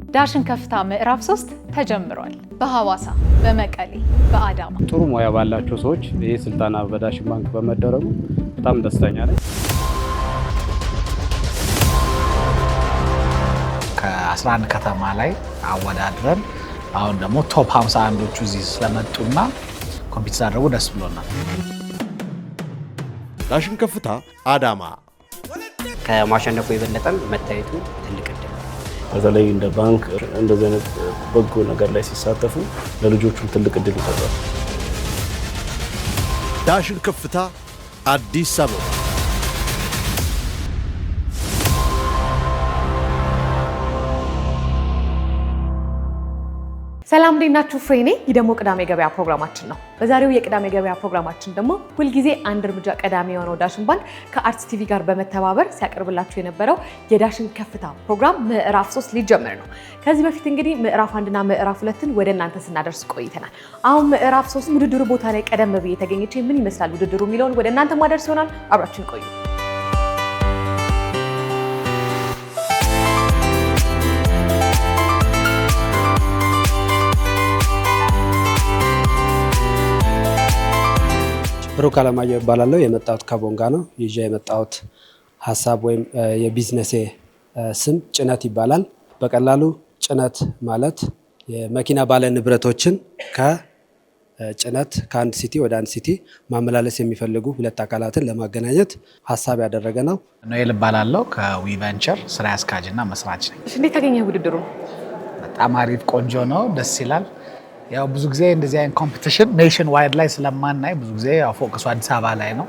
ዳሽን ከፍታ ምዕራፍ 3 ተጀምሯል። በሐዋሳ፣ በመቀሌ፣ በአዳማ ጥሩ ሙያ ባላቸው ሰዎች ይሄ ስልጠና በዳሽን ባንክ በመደረጉ በጣም ደስተኛ ነኝ። ከ11 ከተማ ላይ አወዳድረን አሁን ደግሞ ቶፕ 51ዎቹ እዚህ ስለመጡና ኮምፒውተር አድርጎ ደስ ብሎናል። ዳሽን ከፍታ አዳማ ከማሸነፉ የበለጠም መታየቱ ትልቅ እድል ነው። በተለይ እንደ ባንክ እንደዚህ አይነት በጎ ነገር ላይ ሲሳተፉ ለልጆቹም ትልቅ እድል ይሰጣል። ዳሽን ከፍታ አዲስ አበባ ሰላም እንዴናችሁ? ፍሬኔ የደሞ ቅዳሜ ገበያ ፕሮግራማችን ነው። በዛሬው የቅዳሜ ገበያ ፕሮግራማችን ደግሞ ሁልጊዜ አንድ እርምጃ ቀዳሚ የሆነው ዳሽን ባንክ ከአርትስ ቲቪ ጋር በመተባበር ሲያቀርብላችሁ የነበረው የዳሽን ከፍታ ፕሮግራም ምዕራፍ 3 ሊጀምር ነው። ከዚህ በፊት እንግዲህ ምዕራፍ 1ና ምዕራፍ 2ን ወደ እናንተ ስናደርስ ቆይተናል። አሁን ምዕራፍ 3 ውድድሩ ቦታ ላይ ቀደም ብዬ ተገኝቼ ምን ይመስላል ውድድሩ የሚለውን ወደ እናንተ ማደርስ ይሆናል። አብራችን ቆዩ። ብሩክ አለማየሁ እባላለሁ። የመጣሁት ከቦንጋ ነው። ይዤ የመጣሁት ሀሳብ ወይም የቢዝነሴ ስም ጭነት ይባላል። በቀላሉ ጭነት ማለት የመኪና ባለ ንብረቶችን ከጭነት ከአንድ ሲቲ ወደ አንድ ሲቲ ማመላለስ የሚፈልጉ ሁለት አካላትን ለማገናኘት ሀሳብ ያደረገ ነው። ኖኤል እባላለሁ ከዊቨንቸር ስራ አስኪያጅና መስራች ነኝ። እንዴት ታገኘህ ውድድሩ? በጣም አሪፍ ቆንጆ ነው፣ ደስ ይላል። ያው ብዙ ጊዜ እንደዚህ አይነት ኮምፒቲሽን ኔሽን ዋይድ ላይ ስለማናይ ብዙ ጊዜ ያው ፎከሱ አዲስ አበባ ላይ ነው።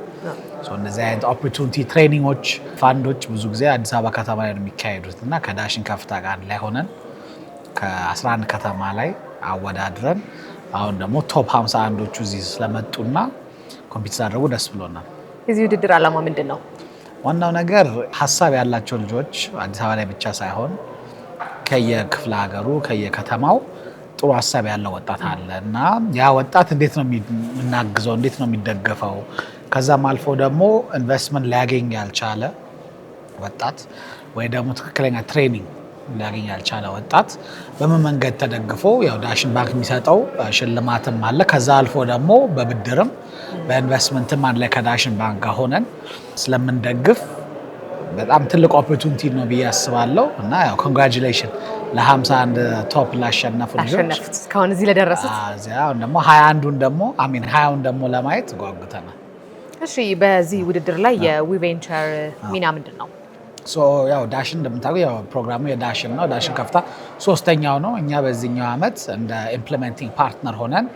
እንደዚህ አይነት ኦፖርቹኒቲ ትሬኒንጎች፣ ፋንዶች ብዙ ጊዜ አዲስ አበባ ከተማ ላይ ነው የሚካሄዱት እና ከዳሽን ከፍታ ጋር ላይ ሆነን ከ11 ከተማ ላይ አወዳድረን አሁን ደግሞ ቶፕ 51ዎቹ እዚህ ስለመጡና ኮምፒውተር አድርጎ ደስ ብሎናል። የዚህ ውድድር ዓላማ ምንድን ነው? ዋናው ነገር ሀሳብ ያላቸው ልጆች አዲስ አበባ ላይ ብቻ ሳይሆን ከየክፍለ ሀገሩ ከየከተማው ጥሩ ሀሳብ ያለው ወጣት አለ እና ያ ወጣት እንዴት ነው የምናግዘው፣ እንዴት ነው የሚደገፈው፣ ከዛም አልፎ ደግሞ ኢንቨስትመንት ሊያገኝ ያልቻለ ወጣት ወይ ደግሞ ትክክለኛ ትሬኒንግ ሊያገኝ ያልቻለ ወጣት በምን መንገድ ተደግፎ ያው ዳሽን ባንክ የሚሰጠው ሽልማትም አለ። ከዛ አልፎ ደግሞ በብድርም በኢንቨስትመንትም አንድ ላይ ከዳሽን ባንክ ጋር ሆነን ስለምንደግፍ በጣም ትልቅ ኦፖርቹኒቲ ነው ብዬ አስባለሁ እና ያው ኮንግራቹሌሽን ለ51 ቶፕ ላሸነፉ ልጆች እስካሁን እዚህ ለደረሱት። አሁን ደግሞ 21ን ደግሞ 20ን ደግሞ ለማየት ጓጉተናል። እሺ፣ በዚህ ውድድር ላይ የዊቬንቸር ሚና ምንድን ነው? ያው ዳሽን እንደምታውቁ ያው ፕሮግራሙ የዳሽን ነው። ዳሽን ከፍታ ሶስተኛው ነው። እኛ በዚህኛው ዓመት እንደ ኢምፕሊሜንቲንግ ፓርትነር ሆነን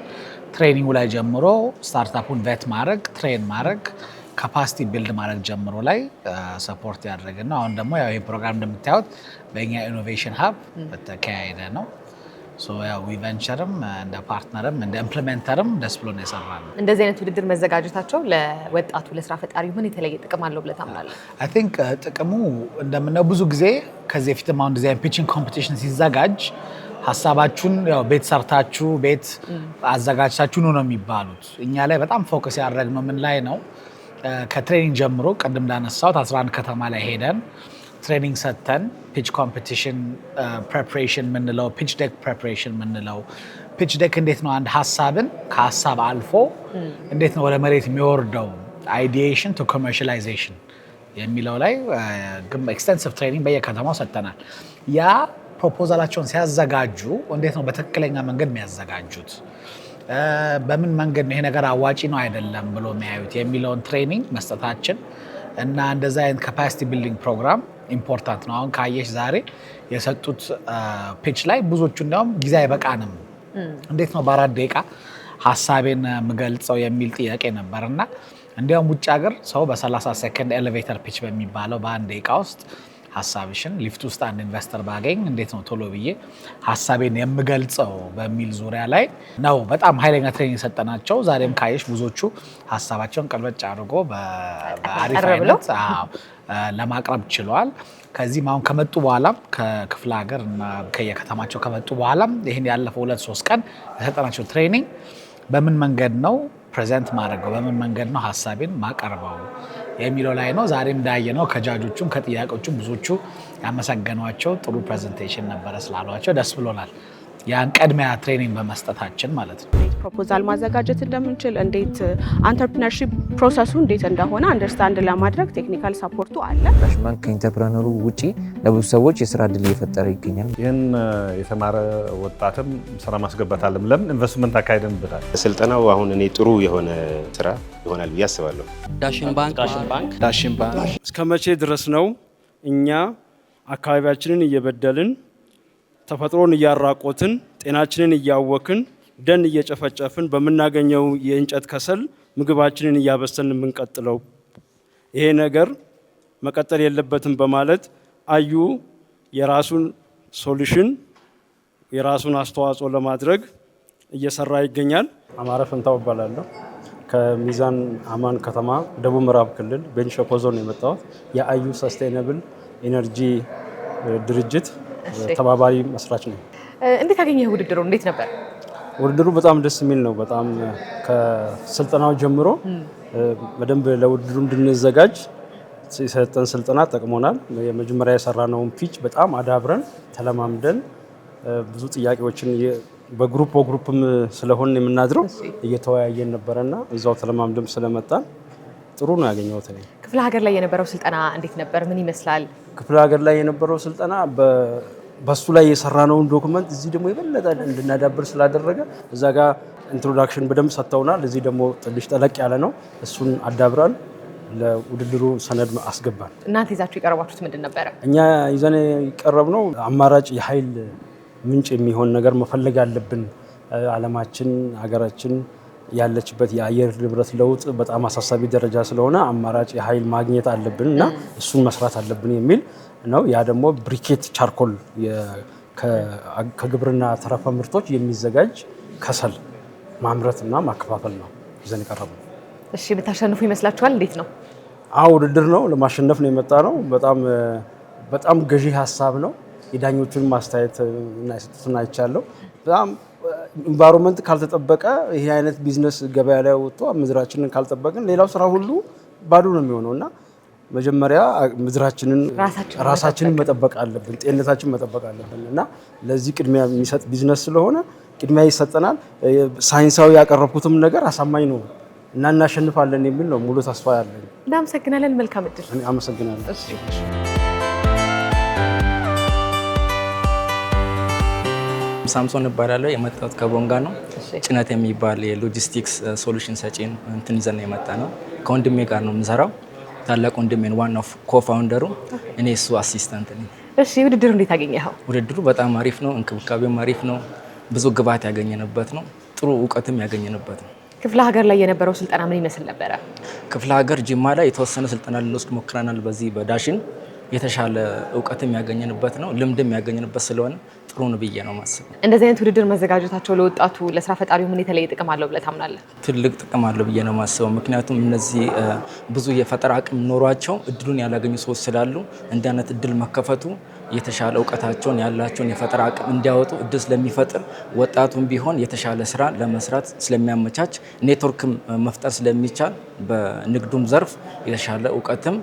ትሬኒንጉ ላይ ጀምሮ ስታርታፑን ቬት ማድረግ፣ ትሬን ማድረግ፣ ካፓሲቲ ቢልድ ማድረግ ጀምሮ ላይ ሰፖርት ያደረግን ነው። አሁን ደግሞ ያው ይህ ፕሮግራም እንደምታዩት በእኛ ኢኖቬሽን ሀብ በተካሄደ ነው። ያው ዊቨንቸርም እንደ ፓርትነርም እንደ ኢምፕሊሜንተርም ደስ ብሎ ነው የሰራነው። እንደዚህ አይነት ውድድር መዘጋጀታቸው ለወጣቱ ለስራ ፈጣሪ ምን የተለየ ጥቅም አለው ብለህ ታምናለህ? አይ ቲንክ ጥቅሙ እንደምናየው ብዙ ጊዜ ከዚህ በፊትም አሁን እንደዚህ አይነት ፒቺንግ ኮምፒቲሽን ሲዘጋጅ ሀሳባችሁን ያው ቤት ሰርታችሁ ቤት አዘጋጅታችሁ ነው የሚባሉት። እኛ ላይ በጣም ፎከስ ያደረግነው ምን ላይ ነው? ከትሬኒንግ ጀምሮ ቅድም እንዳነሳሁት 11 ከተማ ላይ ሄደን ትሬኒንግ ሰጥተን ፒች ኮምፒቲሽን ፕሬፓሬሽን ምንለው፣ ፒች ዴክ ፕሬፓሬሽን ምንለው። ፒች ዴክ እንዴት ነው አንድ ሀሳብን ከሀሳብ አልፎ እንዴት ነው ወደ መሬት የሚወርደው አይዲዬሽን ቱ ኮመርሻላይዜሽን የሚለው ላይ ኤክስቴንሲቭ ትሬኒንግ በየከተማው ሰጥተናል። ያ ፕሮፖዛላቸውን ሲያዘጋጁ እንዴት ነው በትክክለኛ መንገድ የሚያዘጋጁት፣ በምን መንገድ ነው ይሄ ነገር አዋጪ ነው አይደለም ብሎ የሚያዩት የሚለውን ትሬኒንግ መስጠታችን እና እንደዛ አይነት ካፓሲቲ ቢልዲንግ ፕሮግራም ኢምፖርታንት ነው። አሁን ካየሽ ዛሬ የሰጡት ፒች ላይ ብዙዎቹ እንዲያውም ጊዜ አይበቃንም፣ እንዴት ነው በ4 ደቂቃ ሀሳቤን የምገልጸው የሚል ጥያቄ ነበር እና እንዲያውም ውጭ ሀገር ሰው በ30 ሰከንድ ኤሌቬተር ፒች በሚባለው በ1 ደቂቃ ውስጥ ሀሳብሽን ሊፍት ውስጥ አንድ ኢንቨስተር ባገኝ እንዴት ነው ቶሎ ብዬ ሀሳቤን የምገልጸው በሚል ዙሪያ ላይ ነው በጣም ኃይለኛ ትሬኒንግ የሰጠናቸው። ዛሬም ካየሽ ብዙዎቹ ሀሳባቸውን ቀልበጭ አድርጎ በአሪፍ አይነት ለማቅረብ ችለዋል። ከዚህም አሁን ከመጡ በኋላም ከክፍለ ሀገር እና ከየከተማቸው ከመጡ በኋላም ይህን ያለፈው 2-3 ቀን የሰጠናቸው ትሬኒንግ በምን መንገድ ነው ፕሬዘንት ማድረገው፣ በምን መንገድ ነው ሀሳቤን ማቀርበው የሚለው ላይ ነው። ዛሬም እንዳየነው ከጃጆቹም ከጥያቄዎቹም ብዙዎቹ ያመሰገኗቸው ጥሩ ፕሬዘንቴሽን ነበረ ስላሏቸው ደስ ብሎናል። ያን ቀድሚያ ትሬኒንግ በመስጠታችን ማለት ነው። ፕሮፖዛል ማዘጋጀት እንደምንችል እንዴት አንተርፕረነርሺፕ ፕሮሰሱ እንዴት እንደሆነ አንደርስታንድ ለማድረግ ቴክኒካል ሰፖርቱ አለ። ዳሽን ባንክ ከኢንተርፕረነሩ ውጪ ለብዙ ሰዎች የስራ እድል እየፈጠረ ይገኛል። ይህን የተማረ ወጣትም ስራ ማስገባት አለም ለምን ኢንቨስትመንት አካሄደንበታል። ስልጠናው አሁን እኔ ጥሩ የሆነ ስራ ይሆናል ብዬ አስባለሁ። ዳሽን ባንክ እስከ መቼ ድረስ ነው እኛ አካባቢያችንን እየበደልን ተፈጥሮን እያራቆትን ጤናችንን እያወክን ደን እየጨፈጨፍን በምናገኘው የእንጨት ከሰል ምግባችንን እያበሰልን የምንቀጥለው? ይሄ ነገር መቀጠል የለበትም በማለት አዩ የራሱን ሶሉሽን የራሱን አስተዋጽኦ ለማድረግ እየሰራ ይገኛል። አማረ ፈንታው እባላለሁ። ከሚዛን አማን ከተማ ደቡብ ምዕራብ ክልል ቤንች ሸኮ ዞን ነው የመጣሁት። የአዩ ሰስቴይነብል ኢነርጂ ድርጅት ተባባሪ መስራች ነው። እንዴት አገኘህ ውድድሩ? እንዴት ነበር ውድድሩ? በጣም ደስ የሚል ነው። በጣም ከስልጠናው ጀምሮ በደንብ ለውድድሩ እንድንዘጋጅ የሰጠን ስልጠና ጠቅሞናል። የመጀመሪያ የሰራነውን ፒች በጣም አዳብረን ተለማምደን ብዙ ጥያቄዎችን በግሩፕም ስለሆን የምናድረው እየተወያየን ነበረና እዛው ተለማምደም ስለመጣን ጥሩ ነው ያገኘሁት። ክፍለ ሀገር ላይ የነበረው ስልጠና እንዴት ነበር? ምን ይመስላል? ክፍለ ሀገር ላይ የነበረው ስልጠና በሱ ላይ የሰራነውን ዶክመንት እዚህ ደግሞ የበለጠ እንድናዳብር ስላደረገ እዛ ጋር ኢንትሮዳክሽን በደንብ ሰጥተውናል። እዚህ ደግሞ ትንሽ ጠለቅ ያለ ነው። እሱን አዳብረን ለውድድሩ ሰነድ አስገባን። እናንተ ይዛችሁ የቀረባችሁት ምንድን ነበረ? እኛ ይዘን የቀረብነው አማራጭ የኃይል ምንጭ የሚሆን ነገር መፈለግ አለብን። ዓለማችን ሀገራችን ያለችበት የአየር ንብረት ለውጥ በጣም አሳሳቢ ደረጃ ስለሆነ አማራጭ የኃይል ማግኘት አለብን እና እሱን መስራት አለብን የሚል ነው። ያ ደግሞ ብሪኬት ቻርኮል ከግብርና ተረፈ ምርቶች የሚዘጋጅ ከሰል ማምረትና ማከፋፈል ነው ይዘን የቀረብነው። እሺ፣ ብታሸንፉ ይመስላችኋል? እንዴት ነው? ውድድር ነው፣ ለማሸነፍ ነው የመጣ ነው። በጣም ገዢ ሀሳብ ነው። የዳኞቹን ማስተያየት እና የሰጡትን አይቻለሁ። በጣም ኢንቫይሮንመንት ካልተጠበቀ ይሄ አይነት ቢዝነስ ገበያ ላይ ወጥቶ ምድራችንን ካልጠበቅን ሌላው ስራ ሁሉ ባዶ ነው የሚሆነው እና መጀመሪያ ምድራችንን ራሳችንን መጠበቅ አለብን፣ ጤንነታችን መጠበቅ አለብን እና ለዚህ ቅድሚያ የሚሰጥ ቢዝነስ ስለሆነ ቅድሚያ ይሰጠናል። ሳይንሳዊ ያቀረብኩትም ነገር አሳማኝ ነው እና እናሸንፋለን የሚል ነው ሙሉ ተስፋ ያለኝ። እናመሰግናለን። መልካም እድል። እኔ አመሰግናለሁ። ሳምሶን እባላለሁ። የመጣሁት ከቦንጋ ነው። ጭነት የሚባል የሎጂስቲክስ ሶሉሽን ሰጪ እንትን ይዘን የመጣ ነው። ከወንድሜ ጋር ነው የምሰራው። ታላቅ ወንድሜን ዋናው ኮፋውንደሩ፣ እኔ እሱ አሲስታንት ነኝ። እሺ፣ ውድድሩ እንዴት አገኘኸው? ውድድሩ በጣም አሪፍ ነው። እንክብካቤም አሪፍ ነው። ብዙ ግብዓት ያገኘንበት ነው። ጥሩ እውቀትም ያገኘንበት ነው። ክፍለ ሀገር ላይ የነበረው ስልጠና ምን ይመስል ነበረ? ክፍለ ሀገር ጅማ ላይ የተወሰነ ስልጠና ልንወስድ ሞክረናል። በዚህ በዳሽን የተሻለ እውቀትም ያገኘንበት ነው። ልምድም ያገኘንበት ስለሆነ ጥሩ ነው ብዬ ነው ማስበው። እንደዚህ አይነት ውድድር መዘጋጀታቸው ለወጣቱ ለስራ ፈጣሪው ምን የተለየ ጥቅም አለው ብለህ ታምናለህ? ትልቅ ጥቅም አለው ብዬ ነው ማስበው። ምክንያቱም እነዚህ ብዙ የፈጠራ አቅም ኖሯቸው እድሉን ያላገኙ ሰዎች ስላሉ እንዲህ አይነት እድል መከፈቱ የተሻለ እውቀታቸውን ያላቸውን የፈጠራ አቅም እንዲያወጡ እድል ስለሚፈጥር ወጣቱም ቢሆን የተሻለ ስራ ለመስራት ስለሚያመቻች ኔትወርክም መፍጠር ስለሚቻል በንግዱም ዘርፍ የተሻለ እውቀትም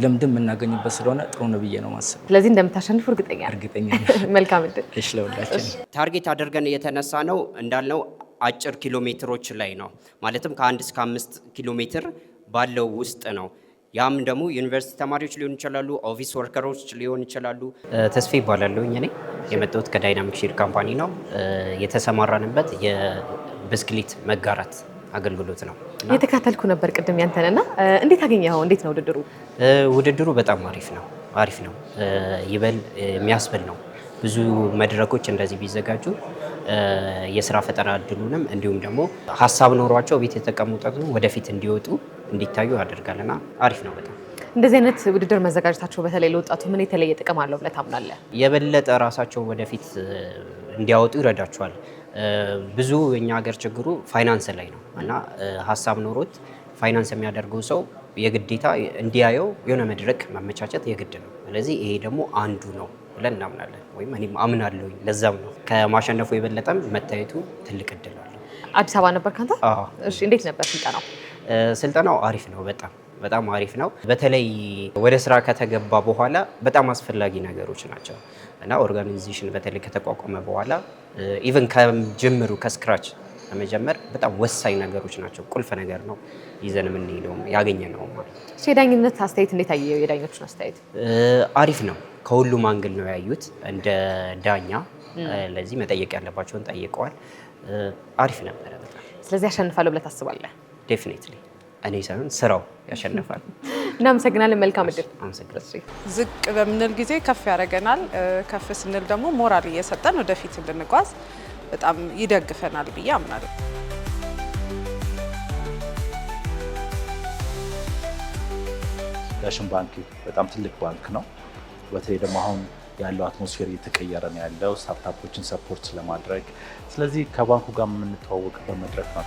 ልምድም የምናገኝበት ስለሆነ ጥሩ ነው ብዬ ነው ማስበው። ስለዚህ እንደምታሸንፉ እርግጠኛ ነኝ። መልካም እድል። እሺ፣ ለሁላችን ታርጌት አድርገን የተነሳ ነው እንዳልነው አጭር ኪሎ ሜትሮች ላይ ነው። ማለትም ከ1 እስከ 5 ኪሎ ሜትር ባለው ውስጥ ነው። ያም ደግሞ ዩኒቨርሲቲ ተማሪዎች ሊሆኑ ይችላሉ፣ ኦፊስ ወርከሮች ሊሆኑ ይችላሉ። ተስፋ ይባላለሁ። እኔ የመጣሁት ከዳይናሚክ ሼር ካምፓኒ ነው። የተሰማራንበት የብስክሌት መጋራት አገልግሎት ነው። የተከታተልኩ ነበር ቅድም ያንተንና፣ እንዴት አገኘኸው? እንዴት ነው ውድድሩ? ውድድሩ በጣም አሪፍ ነው። ይበል የሚያስብል ነው። ብዙ መድረኮች እንደዚህ ቢዘጋጁ የስራ ፈጠራ እድሉንም እንዲሁም ደግሞ ሀሳብ ኖሯቸው ቤት የተቀመጡትን ወደፊት እንዲወጡ እንዲታዩ ያደርጋልና አሪፍ ነው በጣም። እንደዚህ አይነት ውድድር መዘጋጀታቸው በተለይ ለወጣቱ ምን የተለየ ጥቅም አለው ብለህ ታምናለህ? የበለጠ ራሳቸው ወደፊት እንዲያወጡ ይረዳቸዋል። ብዙ የኛ ሀገር ችግሩ ፋይናንስ ላይ ነው እና ሀሳብ ኖሮት ፋይናንስ የሚያደርገው ሰው የግዴታ እንዲያየው የሆነ መድረክ ማመቻቸት የግድ ነው። ስለዚህ ይሄ ደግሞ አንዱ ነው ብለን እናምናለን፣ ወይም እኔም አምናለሁ። ለዛም ነው ከማሸነፉ የበለጠም መታየቱ ትልቅ እድል አለው። አዲስ አበባ ነበር ካንተ? እሺ፣ እንዴት ነበር ስልጠናው? ስልጠናው አሪፍ ነው በጣም በጣም አሪፍ ነው። በተለይ ወደ ስራ ከተገባ በኋላ በጣም አስፈላጊ ነገሮች ናቸው እና ኦርጋናይዜሽን በተለይ ከተቋቋመ በኋላ ኢቭን ከጅምሩ ከስክራች ለመጀመር በጣም ወሳኝ ነገሮች ናቸው። ቁልፍ ነገር ነው ይዘን የምንሄደው ያገኘ ነው ማለት ነው። የዳኝነት አስተያየት እንዴት አየው? የዳኞቹን አስተያየት አሪፍ ነው። ከሁሉም አንግል ነው ያዩት እንደ ዳኛ። ለዚህ መጠየቅ ያለባቸውን ጠይቀዋል። አሪፍ ነበረ በጣም። ስለዚህ ያሸንፋለሁ ብለህ ታስባለህ? ዴፊኒትሊ እኔ ሳይሆን ስራው ያሸንፋል። እናመሰግናለን። መልካም እድል። አመሰግናለሁ። ዝቅ በምንል ጊዜ ከፍ ያደርገናል። ከፍ ስንል ደግሞ ሞራል እየሰጠን ወደፊት እንድንጓዝ በጣም ይደግፈናል ብዬ አምናለሁ። ዳሽን ባንክ በጣም ትልቅ ባንክ ነው። በተለይ ደግሞ አሁን ያለው አትሞስፌር እየተቀየረ ነው ያለው ስታርታፖችን ሰፖርት ለማድረግ። ስለዚህ ከባንኩ ጋር የምንተዋወቅበት መድረክ ነው።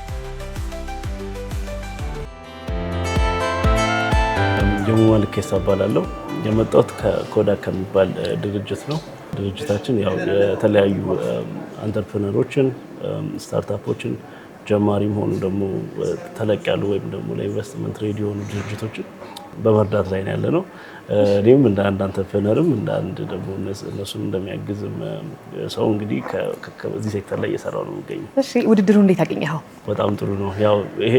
ጀሙማ ልኬሳ እባላለሁ። የመጣሁት ከኮዳክ ከሚባል ድርጅት ነው። ድርጅታችን ያው የተለያዩ አንተርፕረነሮችን፣ ስታርታፖችን ጀማሪም ሆኑ ደግሞ ተለቅ ያሉ ወይም ደግሞ ለኢንቨስትመንት ሬዲ የሆኑ ድርጅቶችን በመርዳት ላይ ያለ ነው። እኔም እንደ አንድ አንተርፕረነርም እንደ አንድ ደግሞ እነሱን እንደሚያግዝም ሰው እንግዲህ ከዚህ ሴክተር ላይ እየሰራው ነው የሚገኘው። እሺ፣ ውድድሩ እንዴት አገኘኸው? በጣም ጥሩ ነው። ያው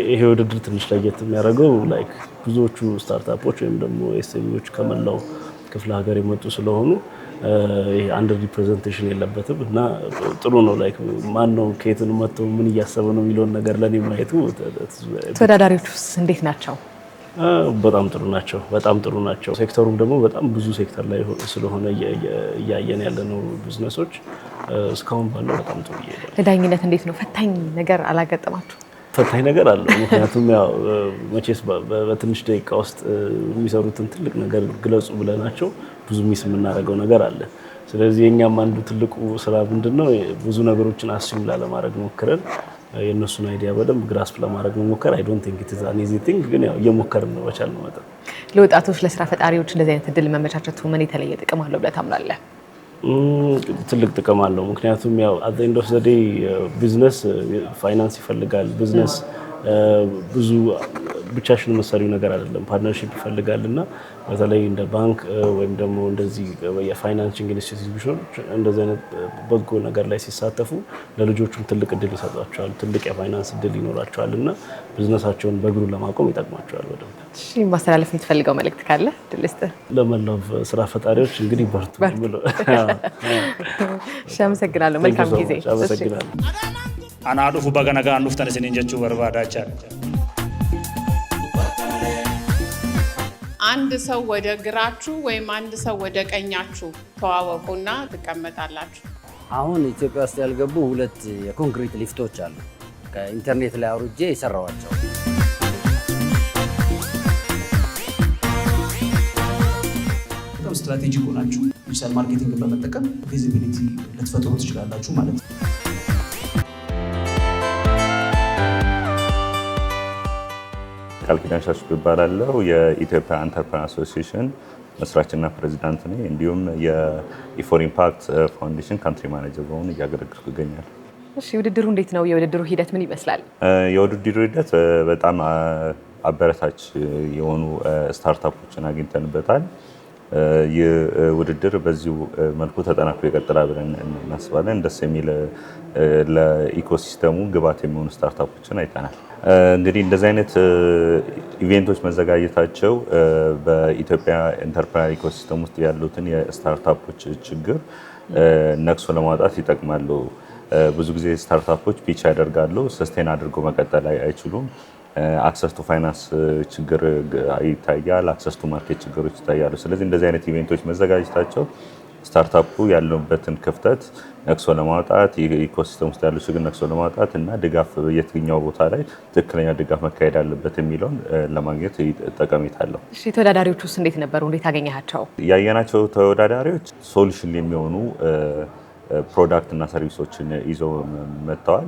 ይሄ ውድድር ትንሽ ለየት የሚያደርገው ላይክ ብዙዎቹ ስታርታፖች ወይም ደግሞ ኤስኤምኢዎች ከመላው ክፍለ ሀገር የመጡ ስለሆኑ አንድ ሪፕሬዘንቴሽን የለበትም እና ጥሩ ነው። ላይክ ማን ነው ከየትን መጥቶ ምን እያሰበ ነው የሚለውን ነገር ለኔ ማየቱ። ተወዳዳሪዎቹስ እንዴት ናቸው? በጣም ጥሩ ናቸው። በጣም ጥሩ ናቸው። ሴክተሩም ደግሞ በጣም ብዙ ሴክተር ላይ ስለሆነ እያየን ያለነው ቢዝነሶች እስካሁን ባለው በጣም ጥሩ እየሄደ ነው። ለዳኝነት እንዴት ነው? ፈታኝ ነገር አላጋጠማችሁ? ፈታኝ ነገር አለው። ምክንያቱም ያው መቼስ በትንሽ ደቂቃ ውስጥ የሚሰሩትን ትልቅ ነገር ግለጹ ብለናቸው ብዙ ሚስ የምናደርገው ነገር አለ። ስለዚህ የኛም አንዱ ትልቁ ስራ ምንድነው ብዙ ነገሮችን አስዩም ላለማድረግ ሞክረን የእነሱን አይዲያ በደንብ ግራስፕ ለማድረግ መሞከር። አይ ዶንት ቲንክ ኢት ኢዝ አን ኢዚ ቲንግ፣ ግን ያው እየሞከርን ነው በቻልነው መጠን። ለወጣቶች ለስራ ፈጣሪዎች እንደዚህ አይነት እድል መመቻቸቱ ምን የተለየ ጥቅም አለው ብለህ ታምናለህ? ትልቅ ጥቅም አለው። ምክንያቱም ያው አት ዘ ኤንድ ኦፍ ዘ ዴይ ቢዝነስ ፋይናንስ ይፈልጋል። ቢዝነስ ብዙ ብቻሽን መሰሪው ነገር አይደለም፣ ፓርትነርሺፕ ይፈልጋል እና በተለይ እንደ ባንክ ወይም ደግሞ እንደዚህ የፋይናንሲንግ ኢንስቲትዩሽኖች እንደዚህ አይነት በጎ ነገር ላይ ሲሳተፉ ለልጆቹም ትልቅ እድል ይሰጧቸዋል፣ ትልቅ የፋይናንስ እድል ይኖራቸዋል እና ቢዝነሳቸውን በእግሩ ለማቆም ይጠቅማቸዋል በደንብ። እሺ፣ ማስተላለፍ የምትፈልገው መልእክት ካለ እድል ስጥ። ለመላው ስራ ፈጣሪዎች እንግዲህ በርቱ ብሎ። እሺ፣ አመሰግናለሁ። መልካም ጊዜ። አመሰግናለሁ። አና ዱፉ በገነጋ አንዱፍተን ሲኒን ጀቹ በርባዳቻ አንድ ሰው ወደ ግራችሁ ወይም አንድ ሰው ወደ ቀኛችሁ ተዋወቁና ትቀመጣላችሁ። አሁን ኢትዮጵያ ውስጥ ያልገቡ 2 የኮንክሪት ሊፍቶች አሉ። ከኢንተርኔት ላይ አውርጄ የሰራዋቸው። በጣም ስትራቴጂክ ሆናችሁ ዲጂታል ማርኬቲንግ በመጠቀም ቪዚቢሊቲ ልትፈጥሩ ትችላላችሁ ማለት ነው። ቃል ኪዳን ሻሽኩ ይባላለሁ። የኢትዮጵያ አንተርፕረነር አሶሲዬሽን መስራችና ፕሬዚዳንት ነኝ። እንዲሁም የኢፎር ኢምፓክት ፋውንዴሽን ካንትሪ ማኔጀር በመሆን እያገለገልኩ እገኛለሁ። እሺ፣ ውድድሩ እንዴት ነው? የውድድሩ ሂደት ምን ይመስላል? የውድድሩ ሂደት በጣም አበረታች የሆኑ ስታርታፖችን አግኝተንበታል። ይህ ውድድር በዚሁ መልኩ ተጠናክሮ ይቀጥላል ብለን እናስባለን። ደስ የሚል ለኢኮሲስተሙ ግብዓት የሚሆኑ ስታርታፖችን አይተናል። እንግዲህ እንደዚህ አይነት ኢቬንቶች መዘጋጀታቸው በኢትዮጵያ ኢንተርፕራይዝ ኢኮሲስተም ውስጥ ያሉትን የስታርታፖች ችግር ነቅሶ ለማውጣት ይጠቅማሉ። ብዙ ጊዜ ስታርታፖች ፒች ያደርጋሉ፣ ሰስቴን አድርገው መቀጠል አይችሉም። አክሰስ ቱ ፋይናንስ ችግር ይታያል፣ አክሰስ ቱ ማርኬት ችግሮች ይታያሉ። ስለዚህ እንደዚህ አይነት ኢቬንቶች መዘጋጀታቸው ስታርታፑ ያለበትን ክፍተት ነቅሶ ለማውጣት ኢኮሲስተም ውስጥ ያሉ ችግር ነቅሶ ለማውጣት እና ድጋፍ የትኛው ቦታ ላይ ትክክለኛ ድጋፍ መካሄድ አለበት የሚለውን ለማግኘት ጠቀሜታ አለው። እሺ፣ ተወዳዳሪዎች ውስጥ እንዴት ነበሩ? እንዴት አገኘሃቸው? ያየናቸው ተወዳዳሪዎች ሶሉሽን የሚሆኑ ፕሮዳክት እና ሰርቪሶችን ይዘው መጥተዋል።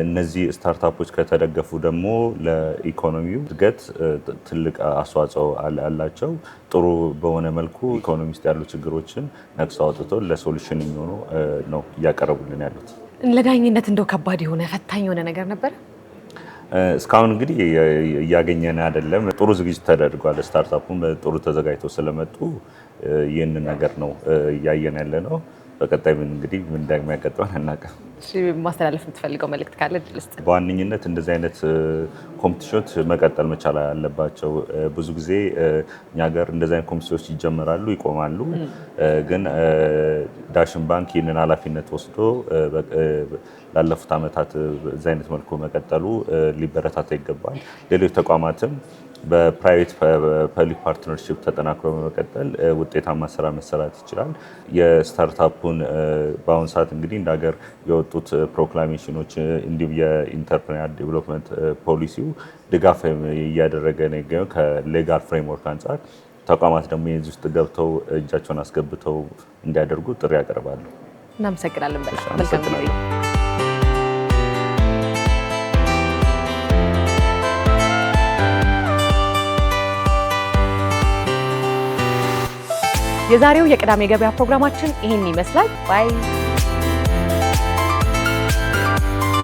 እነዚህ ስታርታፖች ከተደገፉ ደግሞ ለኢኮኖሚው እድገት ትልቅ አስተዋጽኦ አላቸው። ጥሩ በሆነ መልኩ ኢኮኖሚ ውስጥ ያሉ ችግሮችን ነቅሶ አውጥቶ ለሶሉሽን የሚሆኑ ነው እያቀረቡልን ያሉት። ለዳኝነት እንደው ከባድ የሆነ ፈታኝ የሆነ ነገር ነበር? እስካሁን እንግዲህ እያገኘን አይደለም። ጥሩ ዝግጅት ተደርጓል። ስታርታፑን ጥሩ ተዘጋጅተው ስለመጡ ይህንን ነገር ነው እያየን ያለ ነው። በቀጣይ እንግዲህ ምን እንደሚያጋጥመን አናውቅም። ማስተላለፍ የምትፈልገው መልእክት ካለ ልስጥ። በዋነኝነት እንደዚህ አይነት ኮምፒቲሽኖች መቀጠል መቻል አለባቸው። ብዙ ጊዜ እኛ ሀገር እንደዚህ አይነት ኮምፒቲሽኖች ይጀምራሉ፣ ይቆማሉ። ግን ዳሽን ባንክ ይህንን ኃላፊነት ወስዶ ላለፉት ዓመታት በዚህ አይነት መልኩ መቀጠሉ ሊበረታታ ይገባል። ሌሎች ተቋማትም በፕራይቬት ፐብሊክ ፓርትነርሺፕ ተጠናክሮ በመቀጠል ውጤታማ ስራ መሰራት ይችላል። የስታርታፑን በአሁኑ ሰዓት እንግዲህ እንደ ሀገር የወጡት ፕሮክላሜሽኖች እንዲሁም የኢንተርፕረነር ዴቨሎፕመንት ፖሊሲው ድጋፍ እያደረገ ነው የሚገኘው ከሌጋል ፍሬምወርክ አንጻር። ተቋማት ደግሞ የዚህ ውስጥ ገብተው እጃቸውን አስገብተው እንዲያደርጉ ጥሪ ያቀርባሉ። እናመሰግናለን። መልካም ጊዜ። የዛሬው የቅዳሜ ገበያ ፕሮግራማችን ይህን ይመስላል። ባይ